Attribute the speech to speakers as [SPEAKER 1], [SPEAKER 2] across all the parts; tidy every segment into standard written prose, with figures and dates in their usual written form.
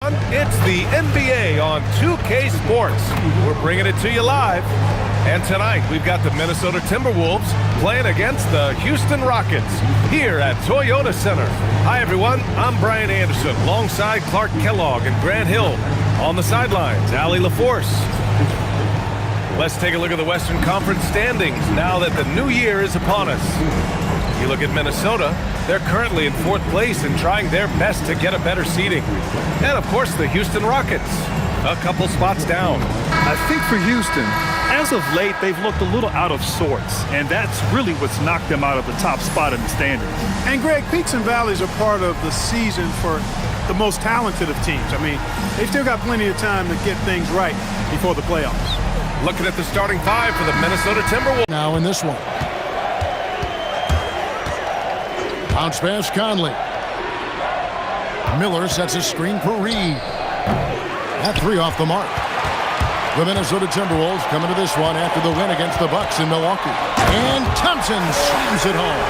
[SPEAKER 1] everyone. It's the NBA on 2K Sports. We're bringing it to you live. And tonight, we've got the Minnesota Timberwolves playing against the Houston Rockets here at Toyota Center. Hi, everyone. I'm Brian Anderson, alongside Clark Kellogg and Grant Hill. On the sidelines, Allie LaForce. Let's take a look at the Western Conference standings now that the new year is upon us. You look at Minnesota, they're currently in 4th place and trying their best to get a better seeding. And of course, the Houston Rockets, a couple spots down.
[SPEAKER 2] I think for Houston, as of late, they've looked a little out of sorts, and that's really what's knocked them out of the top spot in the standings.
[SPEAKER 3] And Greg, peaks and valleys are part of the season for the most talented of teams. I mean, they've still got plenty of time to get things right before the playoffs.
[SPEAKER 1] Looking at the starting 5 for the Minnesota Timberwolves.
[SPEAKER 4] Now in this one. Bounce pass, Conley. Miller sets a screen for Reed. That 3 off the mark. The Minnesota Timberwolves coming to this one after the win against the Bucks in Milwaukee. And Thompson slams it home.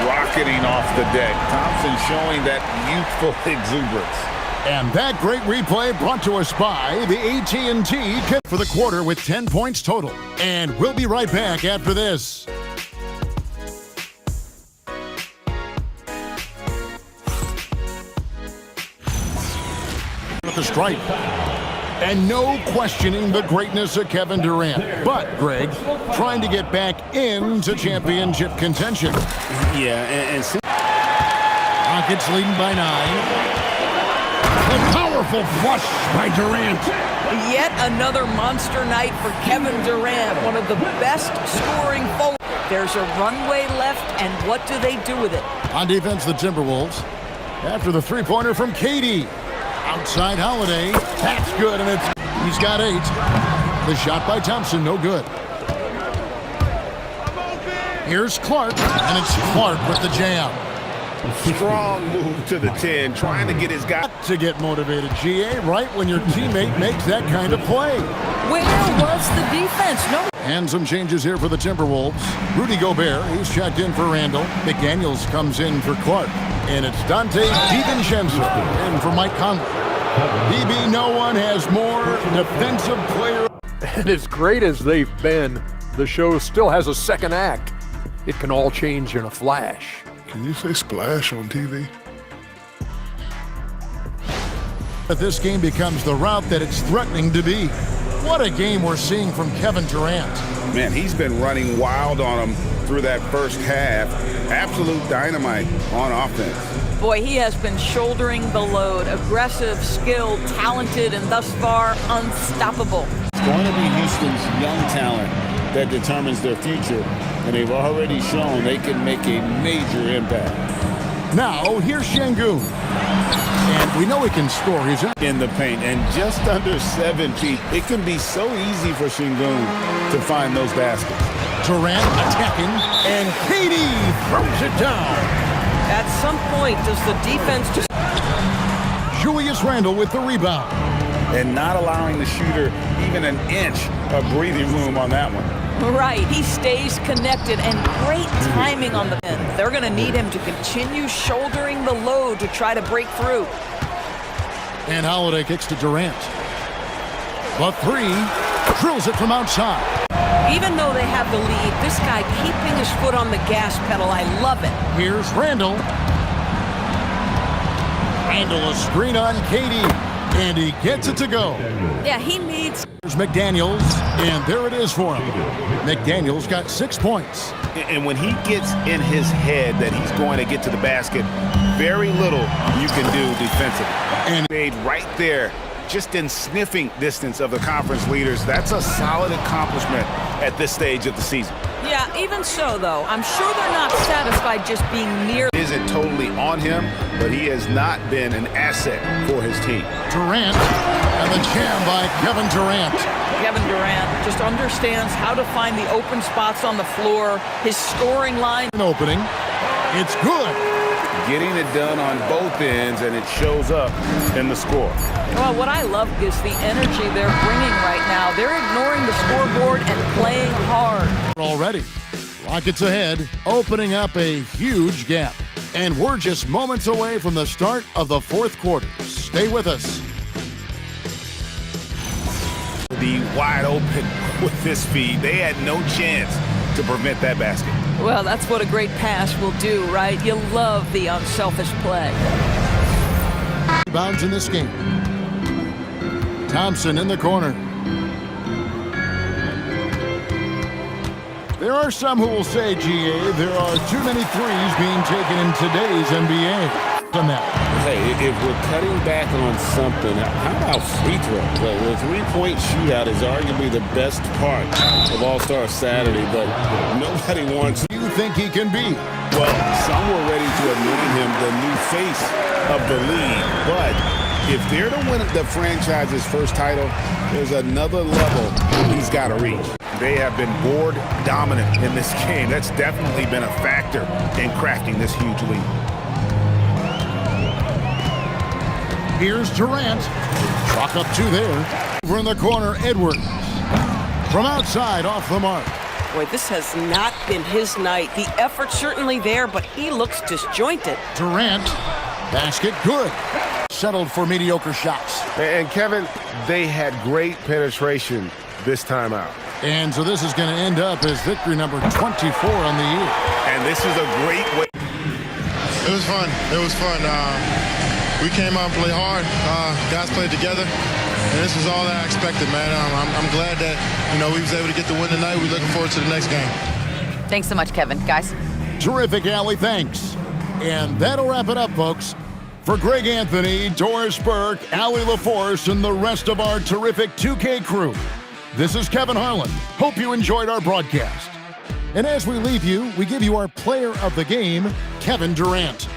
[SPEAKER 5] Rocketing off the deck. Thompson showing that youthful exuberance.
[SPEAKER 4] And that great replay brought to us by the AT&T for the quarter with 10 points total. And we'll be right back after this. At the stripe. And no questioning the greatness of Kevin Durant. But, Greg, trying to get back into championship contention.
[SPEAKER 5] Yeah, and
[SPEAKER 4] Rockets leading by 9. A powerful flush by Durant.
[SPEAKER 6] Yet another monster night for Kevin Durant, one of the best scoring forwards. There's a runway left, and what do they do with it?
[SPEAKER 4] On defense, the Timberwolves. After the three-pointer from KD. Outside Holiday. That's good, and he's got 8. The shot by Thompson, no good. Here's Clark, and it's Clark with the jam.
[SPEAKER 5] strong move to the 10, trying to get his guy.
[SPEAKER 4] To get motivated, GA, right when your teammate makes that kind of play.
[SPEAKER 6] Where was the defense? No.
[SPEAKER 4] And some changes here for the Timberwolves. Rudy Gobert, he's checked in for Randle. McDaniels comes in for Clark. And it's Dante DiVincenzo in for Mike Conley. DB, no one has more defensive player.
[SPEAKER 7] And as great as they've been, the show still has a second act. It can all change in a flash.
[SPEAKER 8] Can you say splash on TV?
[SPEAKER 4] But this game becomes the route that it's threatening to be. What a game we're seeing from Kevin Durant.
[SPEAKER 5] Man, he's been running wild on him through that first half. Absolute dynamite on offense.
[SPEAKER 6] Boy, he has been shouldering the load. Aggressive, skilled, talented, and thus far unstoppable.
[SPEAKER 5] It's going to be Houston's young talent that determines their future, and they've already shown they can make a major impact.
[SPEAKER 4] Now, here's Şengün. And we know he can score. He's
[SPEAKER 5] in the paint, and just under 7 feet. It can be so easy for Şengün to find those baskets.
[SPEAKER 4] Durant attacking, and KD throws it down.
[SPEAKER 6] At some point, does the defense just...
[SPEAKER 4] Julius Randle with the rebound.
[SPEAKER 5] And not allowing the shooter even an inch of breathing room on that one.
[SPEAKER 6] Right, he stays connected, and great timing on the end. They're going to need him to continue shouldering the load to try to break through.
[SPEAKER 4] And Holiday kicks to Durant. The 3, drills it from outside.
[SPEAKER 6] Even though they have the lead, this guy keeping his foot on the gas pedal, I love it.
[SPEAKER 4] Here's Randle. Randle a screen on KD, and he gets it to go.
[SPEAKER 6] Yeah, he needs...
[SPEAKER 4] There's McDaniels, and there it is for him. McDaniels got 6 points.
[SPEAKER 5] And when he gets in his head that he's going to get to the basket, very little you can do defensively. And made right there, just in sniffing distance of the conference leaders. That's a solid accomplishment at this stage of the season.
[SPEAKER 6] Yeah, even so, though, I'm sure they're not satisfied just being near.
[SPEAKER 5] It isn't totally on him, but he has not been an asset for his team.
[SPEAKER 4] Durant, and the jam by Kevin Durant.
[SPEAKER 6] Kevin Durant just understands how to find the open spots on the floor. His scoring line.
[SPEAKER 4] An opening. It's good.
[SPEAKER 5] Getting it done on both ends, and it shows up in the score.
[SPEAKER 6] Well, what I love is the energy they're bringing right now. They're ignoring the scoreboard and playing hard.
[SPEAKER 4] Already, Rockets ahead, opening up a huge gap. And we're just moments away from the start of the 4th quarter. Stay with us.
[SPEAKER 5] be wide open with this feed. They had no chance to prevent that basket.
[SPEAKER 6] Well, that's what a great pass will do, right? You love the unselfish play.
[SPEAKER 4] Bounds in this game. Thompson in the corner. There are some who will say, GA, there are too many threes being taken in today's NBA.
[SPEAKER 9] Hey, if we're cutting back on something, how about free throws? The three-point shootout is arguably the best part of All-Star Saturday, but nobody wants...
[SPEAKER 4] You think he can be?
[SPEAKER 5] Well, some were ready to anoint him the new face of the league, but if they're to win the franchise's first title, there's another level he's got to reach. They have been board dominant in this game. That's definitely been a factor in cracking this huge lead.
[SPEAKER 4] Here's Durant. Chalk up two there. Over in the corner, Edwards. From outside, off the mark.
[SPEAKER 10] Boy, this has not been his night. The effort's certainly there, but he looks disjointed.
[SPEAKER 4] Durant. Basket good. Settled for mediocre shots.
[SPEAKER 11] And Kevin, they had great penetration this time out.
[SPEAKER 4] And so this is going to end up as victory number 24 on the year.
[SPEAKER 5] And this is a great way.
[SPEAKER 12] It was fun. It was fun. We came out and played hard. Guys played together. And this was all that I expected, man. I'm glad that, we was able to get the win tonight. We're looking forward to the next game.
[SPEAKER 13] Thanks so much, Kevin. Guys.
[SPEAKER 4] Terrific, Allie. Thanks. And that'll wrap it up, folks. For Greg Anthony, Doris Burke, Allie LaForce, and the rest of our terrific 2K crew, this is Kevin Harlan. Hope you enjoyed our broadcast. And as we leave you, we give you our player of the game, Kevin Durant.